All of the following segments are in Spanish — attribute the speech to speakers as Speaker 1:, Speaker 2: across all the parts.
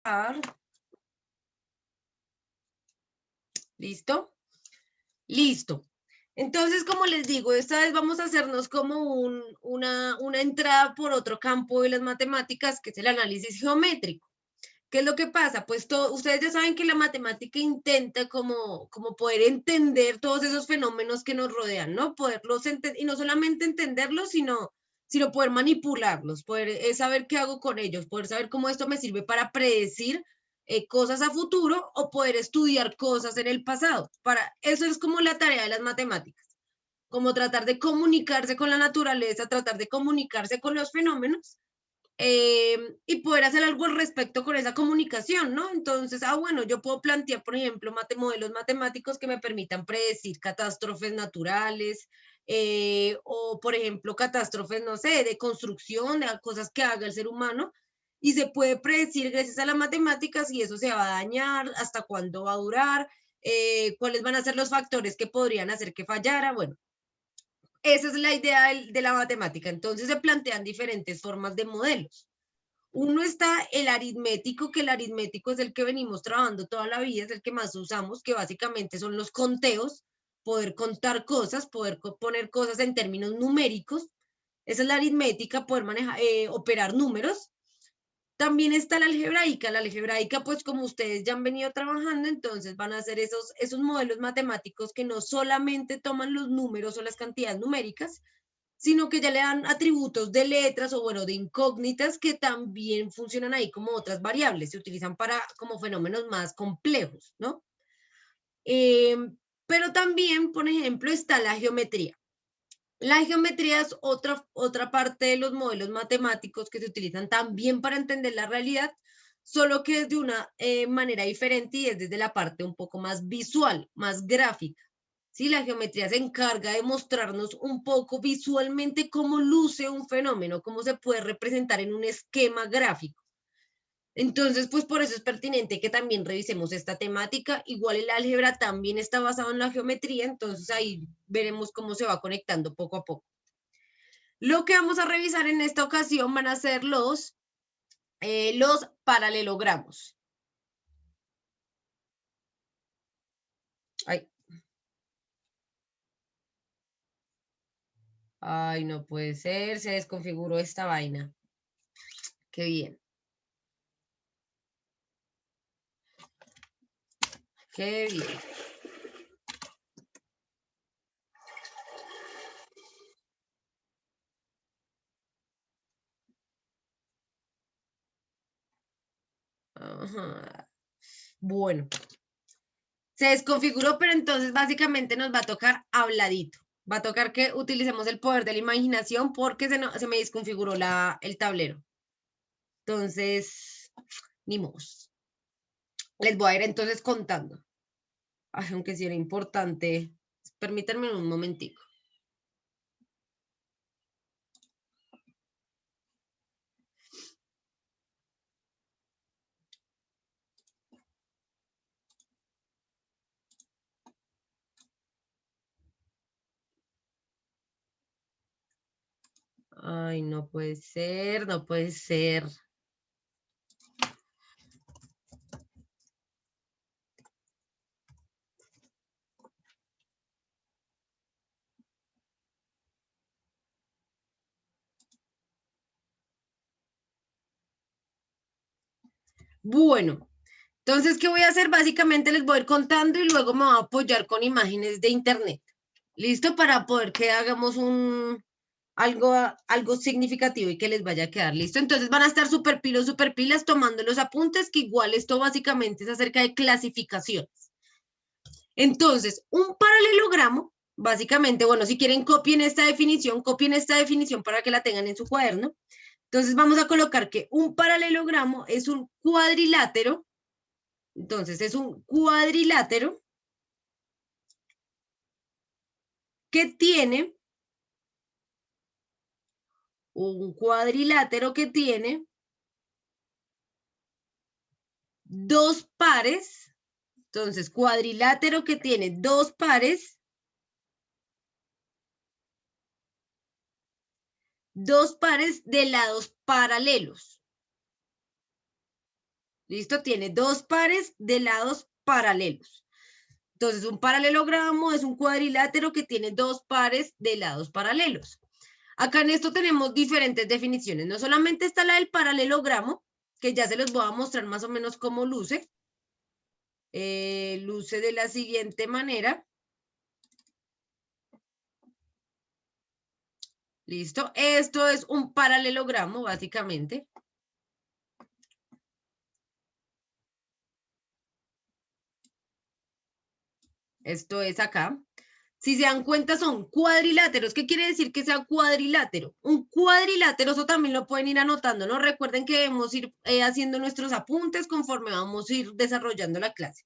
Speaker 1: empezar. ¿Listo? Listo. Entonces, como les digo, esta vez vamos a hacernos como una entrada por otro campo de las matemáticas, que es el análisis geométrico. ¿Qué es lo que pasa? Pues ustedes ya saben que la matemática intenta como poder entender todos esos fenómenos que nos rodean, ¿no? Poderlos entender, y no solamente entenderlos, sino poder manipularlos, poder saber qué hago con ellos, poder saber cómo esto me sirve para predecir cosas a futuro o poder estudiar cosas en el pasado. Eso es como la tarea de las matemáticas, como tratar de comunicarse con la naturaleza, tratar de comunicarse con los fenómenos y poder hacer algo al respecto con esa comunicación, ¿no? Entonces, bueno, yo puedo plantear, por ejemplo, modelos matemáticos que me permitan predecir catástrofes naturales o, por ejemplo, catástrofes, no sé, de construcción, de cosas que haga el ser humano, y se puede predecir gracias a las matemáticas si eso se va a dañar, hasta cuándo va a durar, cuáles van a ser los factores que podrían hacer que fallara, bueno. Esa es la idea de la matemática. Entonces se plantean diferentes formas de modelos. Uno está el aritmético, que el aritmético es el que venimos trabajando toda la vida, es el que más usamos, que básicamente son los conteos, poder contar cosas, poder poner cosas en términos numéricos. Esa es la aritmética, poder manejar, operar números. También está la algebraica, pues como ustedes ya han venido trabajando, entonces van a hacer esos modelos matemáticos que no solamente toman los números o las cantidades numéricas, sino que ya le dan atributos de letras o bueno, de incógnitas que también funcionan ahí como otras variables, se utilizan para como fenómenos más complejos, ¿no? Pero también, por ejemplo, está la geometría. La geometría es otra parte de los modelos matemáticos que se utilizan también para entender la realidad, solo que es de una manera diferente y es desde la parte un poco más visual, más gráfica. ¿Sí? La geometría se encarga de mostrarnos un poco visualmente cómo luce un fenómeno, cómo se puede representar en un esquema gráfico. Entonces, pues por eso es pertinente que también revisemos esta temática. Igual el álgebra también está basado en la geometría, entonces ahí veremos cómo se va conectando poco a poco. Lo que vamos a revisar en esta ocasión van a ser los paralelogramos. Ay. Ay, no puede ser, se desconfiguró esta vaina. Qué bien. Qué bien. Ajá. Bueno, se desconfiguró, pero entonces básicamente nos va a tocar habladito. Va a tocar que utilicemos el poder de la imaginación porque se me desconfiguró el tablero. Entonces, ni modo. Les voy a ir entonces contando. Ay, aunque sí era importante. Permítanme un momentico. Ay, no puede ser, no puede ser. Bueno, entonces, ¿qué voy a hacer? Básicamente les voy a ir contando y luego me voy a apoyar con imágenes de internet. ¿Listo? Para poder que hagamos algo significativo y que les vaya a quedar listo. Entonces van a estar súper pilas tomando los apuntes, que igual esto básicamente es acerca de clasificaciones. Entonces, un paralelogramo, básicamente, bueno, si quieren copien esta definición para que la tengan en su cuaderno. Entonces vamos a colocar que un paralelogramo es un cuadrilátero. Entonces es un cuadrilátero que tiene dos pares. Entonces, cuadrilátero que tiene dos pares de lados paralelos. ¿Listo? Tiene dos pares de lados paralelos. Entonces, un paralelogramo es un cuadrilátero que tiene dos pares de lados paralelos. Acá en esto tenemos diferentes definiciones. No solamente está la del paralelogramo, que ya se los voy a mostrar más o menos cómo luce. Luce de la siguiente manera. ¿Listo? Esto es un paralelogramo, básicamente. Esto es acá. Si se dan cuenta, son cuadriláteros. ¿Qué quiere decir que sea cuadrilátero? Un cuadrilátero, eso también lo pueden ir anotando, ¿no? Recuerden que debemos ir haciendo nuestros apuntes conforme vamos a ir desarrollando la clase.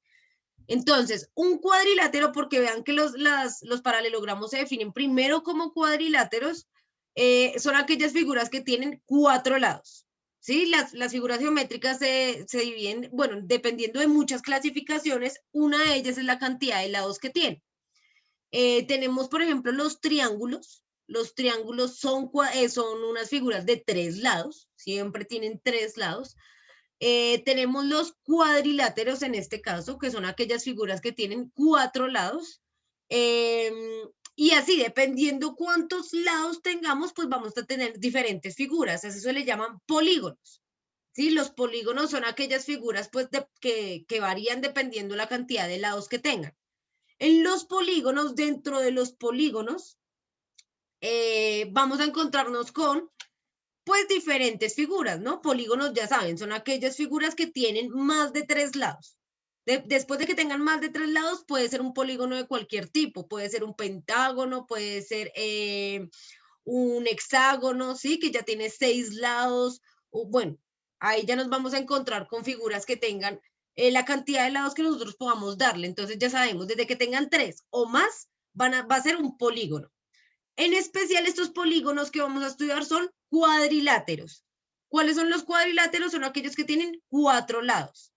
Speaker 1: Entonces, un cuadrilátero, porque vean que los paralelogramos se definen primero como cuadriláteros, son aquellas figuras que tienen cuatro lados. ¿Sí? Las figuras geométricas se dividen, bueno, dependiendo de muchas clasificaciones, una de ellas es la cantidad de lados que tienen. Tenemos, por ejemplo, los triángulos. Los triángulos son unas figuras de tres lados, siempre tienen tres lados. Tenemos los cuadriláteros en este caso, que son aquellas figuras que tienen cuatro lados. Y así, dependiendo cuántos lados tengamos, pues vamos a tener diferentes figuras. A eso se le llaman polígonos. ¿Sí? Los polígonos son aquellas figuras pues, que varían dependiendo la cantidad de lados que tengan. En los polígonos, dentro de los polígonos, vamos a encontrarnos con pues diferentes figuras, ¿no? Polígonos, ya saben, son aquellas figuras que tienen más de tres lados. Después de que tengan más de tres lados, puede ser un polígono de cualquier tipo, puede ser un pentágono, puede ser un hexágono, ¿sí? Que ya tiene seis lados, o bueno, ahí ya nos vamos a encontrar con figuras que tengan la cantidad de lados que nosotros podamos darle. Entonces ya sabemos, desde que tengan tres o más, va a ser un polígono. En especial, estos polígonos que vamos a estudiar son cuadriláteros. ¿Cuáles son los cuadriláteros? Son aquellos que tienen cuatro lados.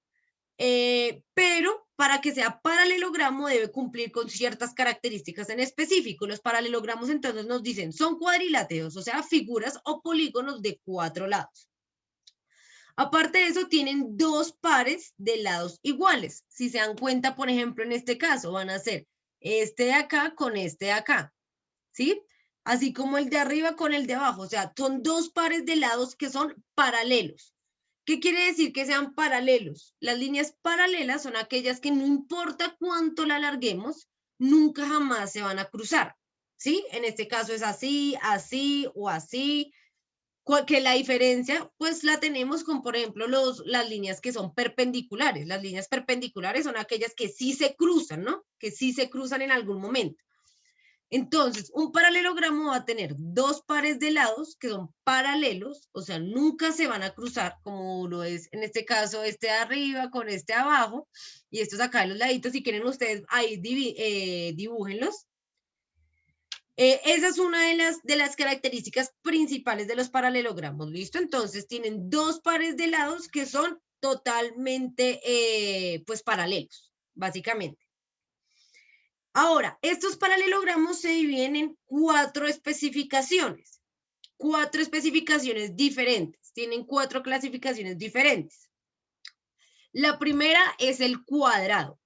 Speaker 1: Pero para que sea paralelogramo debe cumplir con ciertas características en específico. Los paralelogramos entonces nos dicen son cuadriláteros, o sea, figuras o polígonos de cuatro lados. Aparte de eso, tienen dos pares de lados iguales. Si se dan cuenta, por ejemplo, en este caso, van a ser este de acá con este de acá. ¿Sí? Así como el de arriba con el de abajo, o sea, son dos pares de lados que son paralelos. ¿Qué quiere decir que sean paralelos? Las líneas paralelas son aquellas que no importa cuánto la alarguemos, nunca jamás se van a cruzar, ¿sí? En este caso es así, así o así. Que la diferencia, pues la tenemos con, por ejemplo, las líneas que son perpendiculares. Las líneas perpendiculares son aquellas que sí se cruzan, ¿no? Que sí se cruzan en algún momento. Entonces, un paralelogramo va a tener dos pares de lados que son paralelos, o sea, nunca se van a cruzar, como lo es en este caso este de arriba con este de abajo, y estos acá de los laditos, si quieren ustedes ahí dibújenlos. Esa es una de las características principales de los paralelogramos, ¿listo? Entonces, tienen dos pares de lados que son totalmente, pues, paralelos, básicamente. Ahora, estos paralelogramos se dividen en cuatro especificaciones diferentes, tienen cuatro clasificaciones diferentes. La primera es el cuadrado.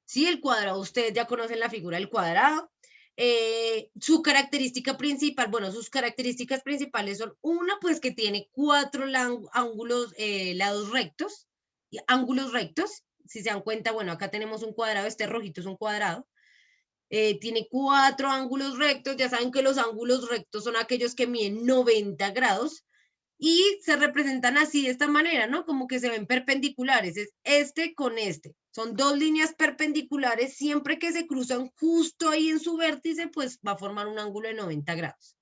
Speaker 1: ¿Sí? El cuadrado, ustedes ya conocen la figura del cuadrado. Su característica principal, bueno, sus características principales son una, pues que tiene cuatro ángulos, lados rectos, ángulos rectos. Si se dan cuenta, bueno, acá tenemos un cuadrado, este rojito es un cuadrado. Tiene cuatro ángulos rectos, ya saben que los ángulos rectos son aquellos que miden 90 grados y se representan así de esta manera, ¿no? Como que se ven perpendiculares, es este con este. Son dos líneas perpendiculares, siempre que se cruzan justo ahí en su vértice, pues va a formar un ángulo de 90 grados.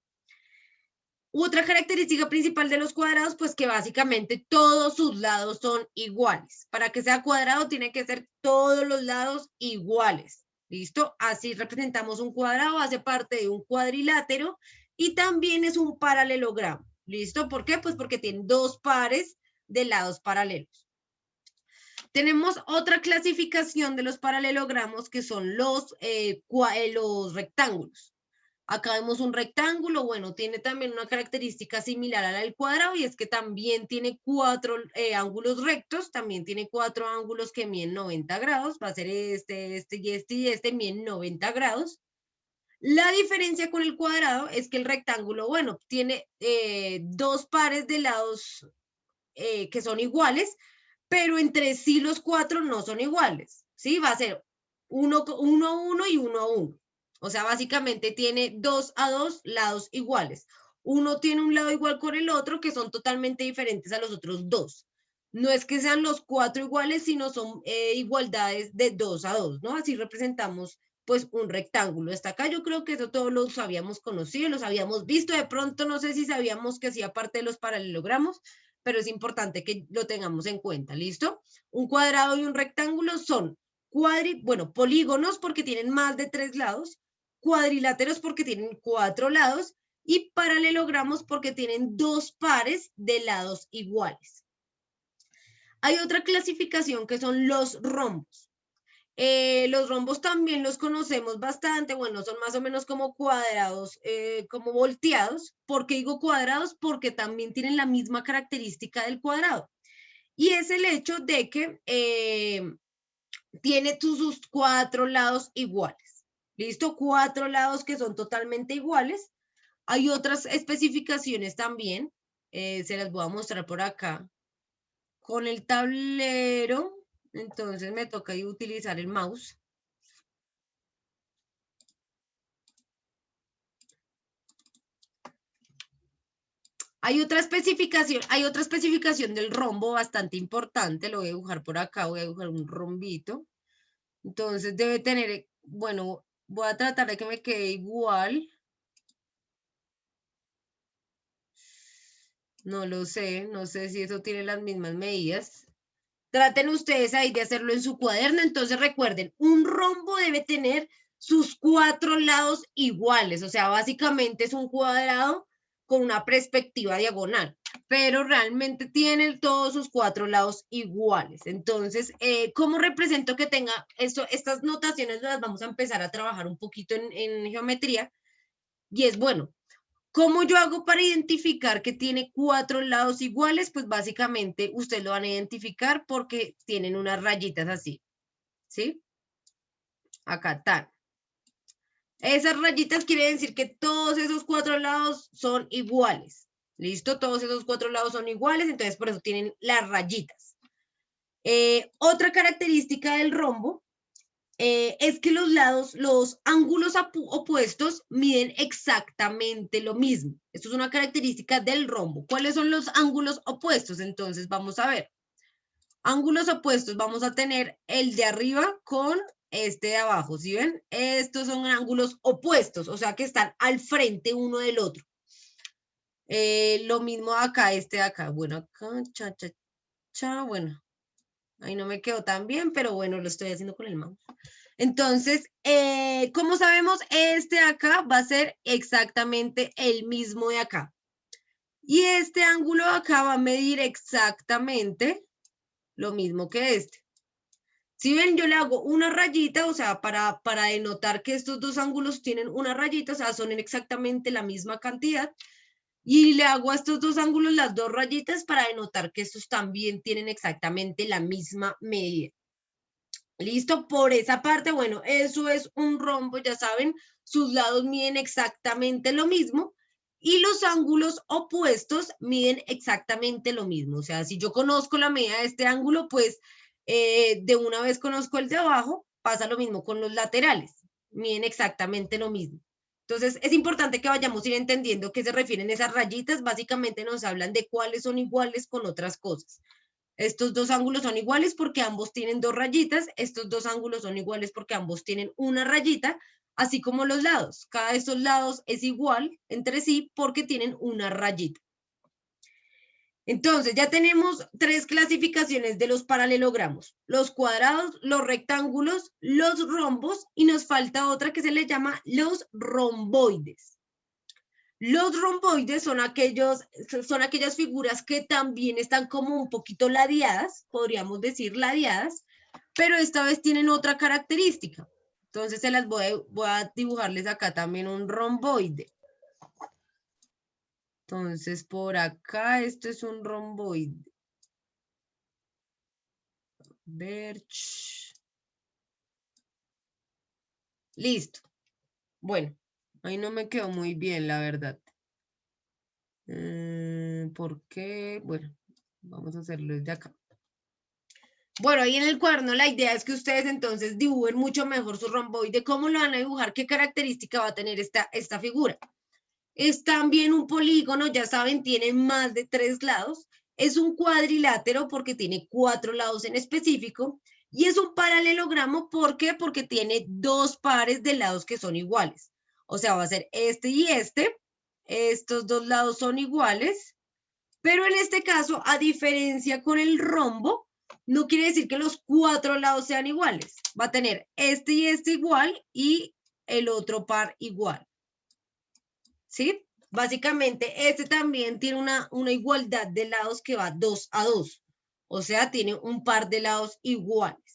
Speaker 1: Otra característica principal de los cuadrados, pues que básicamente todos sus lados son iguales. Para que sea cuadrado, tiene que ser todos los lados iguales. ¿Listo? Así representamos un cuadrado, hace parte de un cuadrilátero y también es un paralelogramo. ¿Listo? ¿Por qué? Pues porque tiene dos pares de lados paralelos. Tenemos otra clasificación de los paralelogramos que son los rectángulos. Acá vemos un rectángulo, bueno, tiene también una característica similar a la del cuadrado y es que también tiene 4 ángulos rectos, también tiene 4 ángulos que miden 90 grados, va a ser este miden 90 grados. La diferencia con el cuadrado es que el rectángulo, bueno, tiene 2 pares de lados que son iguales, pero entre sí los 4 no son iguales, ¿sí? Va a ser 1, 1 y 1 a 1. O sea, básicamente tiene 2 a 2 lados iguales. Uno tiene un lado igual con el otro, que son totalmente diferentes a los otros dos. No es que sean los 4 iguales, sino son igualdades de 2 a 2, ¿no? Así representamos pues un rectángulo. Hasta acá yo creo que eso todos los habíamos conocido, los habíamos visto. De pronto no sé si sabíamos que hacía parte de los paralelogramos, pero es importante que lo tengamos en cuenta, ¿listo? Un cuadrado y un rectángulo son polígonos porque tienen más de 3 lados, cuadriláteros porque tienen 4 lados y paralelogramos porque tienen 2 pares de lados iguales. Hay otra clasificación que son los rombos. Los rombos también los conocemos bastante, bueno, son más o menos como cuadrados, como volteados. ¿Por qué digo cuadrados? Porque también tienen la misma característica del cuadrado. Y es el hecho de que tiene sus 4 lados iguales. ¿Listo? 4 lados que son totalmente iguales. Hay otras especificaciones también, se las voy a mostrar por acá. Con el tablero, entonces me toca utilizar el mouse. Hay otra especificación del rombo bastante importante, lo voy a dibujar por acá, voy a dibujar un rombito. Entonces debe tener, bueno, voy a tratar de que me quede igual. No lo sé, no sé si eso tiene las mismas medidas. Traten ustedes ahí de hacerlo en su cuaderno. Entonces recuerden, un rombo debe tener sus 4 lados iguales. O sea, básicamente es un cuadrado con una perspectiva diagonal, pero realmente tiene todos sus 4 lados iguales. Entonces, ¿cómo represento que tenga esto? Estas notaciones las vamos a empezar a trabajar un poquito en geometría. Y es bueno, ¿cómo yo hago para identificar que tiene 4 lados iguales? Pues básicamente ustedes lo van a identificar porque tienen unas rayitas así, ¿sí? Acá están. Esas rayitas quiere decir que todos esos 4 lados son iguales. ¿Listo? Todos esos 4 lados son iguales, entonces por eso tienen las rayitas. Otra característica del rombo es que los ángulos opuestos miden exactamente lo mismo. Esto es una característica del rombo. ¿Cuáles son los ángulos opuestos? Entonces vamos a ver. Ángulos opuestos, vamos a tener el de arriba con este de abajo, ¿sí ven? Estos son ángulos opuestos, o sea que están al frente uno del otro. Lo mismo acá, este de acá. Bueno, acá, bueno. Ahí no me quedó tan bien, pero bueno, lo estoy haciendo con el mouse. Entonces, como sabemos, este acá va a ser exactamente el mismo de acá. Y este ángulo de acá va a medir exactamente lo mismo que este. Si ven, yo le hago una rayita, o sea, para denotar que estos dos ángulos tienen una rayita, o sea, son exactamente la misma cantidad. Y le hago a estos dos ángulos las 2 rayitas para denotar que estos también tienen exactamente la misma medida. Listo, por esa parte, bueno, eso es un rombo, ya saben, sus lados miden exactamente lo mismo y los ángulos opuestos miden exactamente lo mismo. O sea, si yo conozco la medida de este ángulo, pues de una vez conozco el de abajo, pasa lo mismo con los laterales, miden exactamente lo mismo. Entonces, es importante que vayamos a ir entendiendo qué se refieren esas rayitas. Básicamente nos hablan de cuáles son iguales con otras cosas. Estos dos ángulos son iguales porque ambos tienen 2 rayitas. Estos dos ángulos son iguales porque ambos tienen una rayita, así como los lados. Cada de estos lados es igual entre sí porque tienen una rayita. Entonces, ya tenemos 3 clasificaciones de los paralelogramos: los cuadrados, los rectángulos, los rombos, y nos falta otra que se le llama los romboides. Los romboides son aquellas figuras que también están como un poquito ladeadas, podríamos decir ladeadas, pero esta vez tienen otra característica. Entonces se las voy a dibujarles acá también un romboide. Entonces por acá esto es un romboide. Ver. Listo. Bueno, ahí no me quedó muy bien, la verdad. ¿Por qué? Bueno, vamos a hacerlo desde acá. Bueno, ahí en el cuaderno la idea es que ustedes entonces dibujen mucho mejor su romboide. ¿Cómo lo van a dibujar? ¿Qué característica va a tener esta figura? Es también un polígono, ya saben, tiene más de 3 lados. Es un cuadrilátero porque tiene 4 lados en específico. Y es un paralelogramo, ¿por qué? Porque tiene 2 pares de lados que son iguales. O sea, va a ser este y este. Estos 2 lados son iguales. Pero en este caso, a diferencia con el rombo, no quiere decir que los 4 lados sean iguales. Va a tener este y este igual y el otro par igual. ¿Sí? Básicamente, este también tiene una igualdad de lados que va 2 a 2. O sea, tiene un par de lados iguales.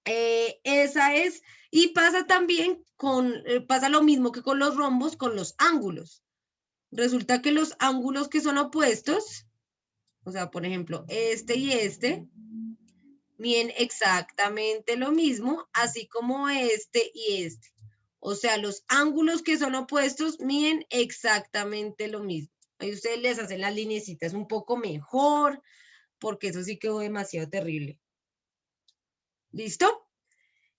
Speaker 1: Esa es, y pasa también pasa lo mismo que con los rombos, con los ángulos. Resulta que los ángulos que son opuestos, o sea, por ejemplo, este y este, miden exactamente lo mismo, así como este y este. O sea, los ángulos que son opuestos miden exactamente lo mismo. Ahí ustedes les hacen las lineecitas un poco mejor, porque eso sí quedó demasiado terrible. ¿Listo?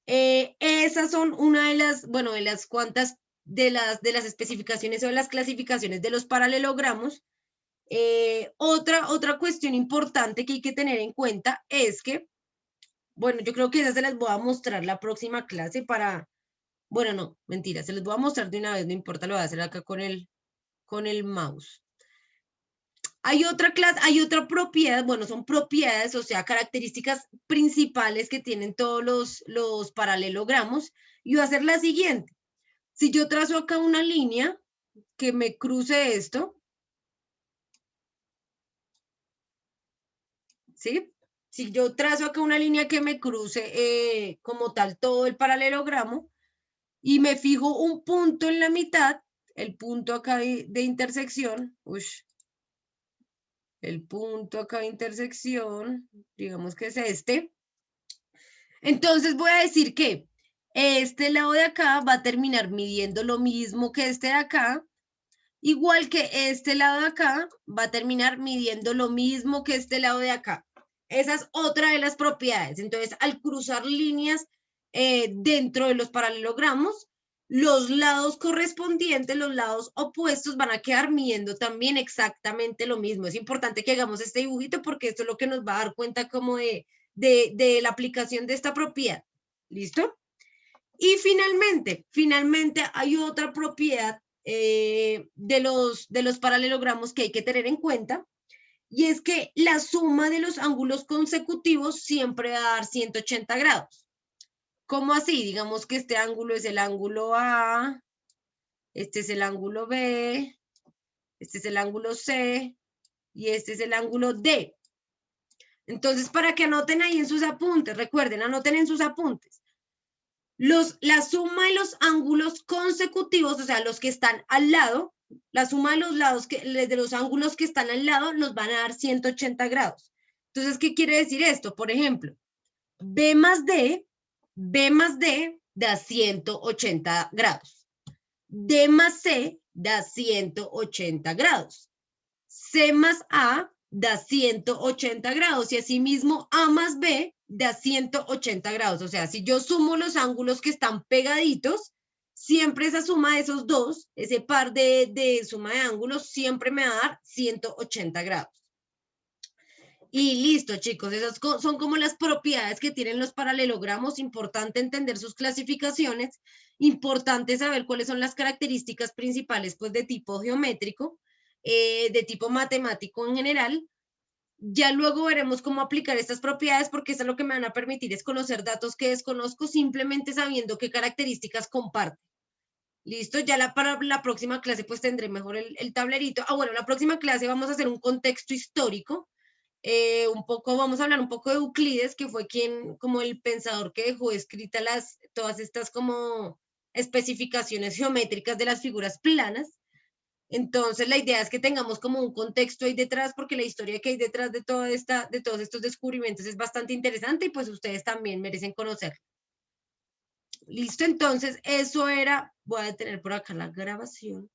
Speaker 1: Esas son una de las, bueno, de las cuantas de las especificaciones o de las clasificaciones de los paralelogramos. Otra cuestión importante que hay que tener en cuenta es que, bueno, yo creo que esas se las voy a mostrar la próxima clase para, bueno, no, mentira, se les voy a mostrar de una vez, no importa, lo voy a hacer acá con el mouse. Hay otra clase, hay otra propiedad, bueno, son propiedades, o sea, características principales que tienen todos los paralelogramos, y va a ser la siguiente. Si yo trazo acá una línea que me cruce esto, ¿sí? Si yo trazo acá una línea que me cruce como tal todo el paralelogramo y me fijo un punto en la mitad, el punto acá de intersección, el punto acá de intersección, digamos que es este. Entonces voy a decir que este lado de acá va a terminar midiendo lo mismo que este de acá, igual que este lado de acá va a terminar midiendo lo mismo que este lado de acá. Esa es otra de las propiedades. Entonces, al cruzar líneas dentro de los paralelogramos, los lados correspondientes, los lados opuestos van a quedar midiendo también exactamente lo mismo. Es importante que hagamos este dibujito porque esto es lo que nos va a dar cuenta como de la aplicación de esta propiedad. ¿Listo? Y finalmente hay otra propiedad de los paralelogramos que hay que tener en cuenta, y es que la suma de los ángulos consecutivos siempre va a dar 180 grados. ¿Cómo así? Digamos que este ángulo es el ángulo A, este es el ángulo B, este es el ángulo C y este es el ángulo D. Entonces, para que anoten ahí en sus apuntes, recuerden, anoten en sus apuntes. La suma de los ángulos consecutivos, o sea, los que están al lado, la suma de los lados de los ángulos que están al lado nos van a dar 180 grados. Entonces, ¿qué quiere decir esto? Por ejemplo, B más D da 180 grados. D más C da 180 grados. C más A da 180 grados y asimismo A más B da 180 grados. O sea, si yo sumo los ángulos que están pegaditos, siempre esa suma de esos dos, ese par de suma de ángulos, siempre me va a dar 180 grados. Y listo, chicos, esas son como las propiedades que tienen los paralelogramos. Importante entender sus clasificaciones, importante saber cuáles son las características principales, pues, de tipo geométrico, de tipo matemático en general. Ya luego veremos cómo aplicar estas propiedades, porque eso es lo que me van a permitir es conocer datos que desconozco simplemente sabiendo qué características comparten. Listo, ya para la próxima clase pues tendré mejor el tablerito. Bueno, la próxima clase vamos a hacer un contexto histórico. un poco, vamos a hablar un poco de Euclides, que fue quien, como el pensador que dejó escritas todas estas como especificaciones geométricas de las figuras planas. Entonces, la idea es que tengamos como un contexto ahí detrás, porque la historia que hay detrás de de todos estos descubrimientos es bastante interesante y pues ustedes también merecen conocerlo. Listo, entonces, eso era, voy a detener por acá la grabación.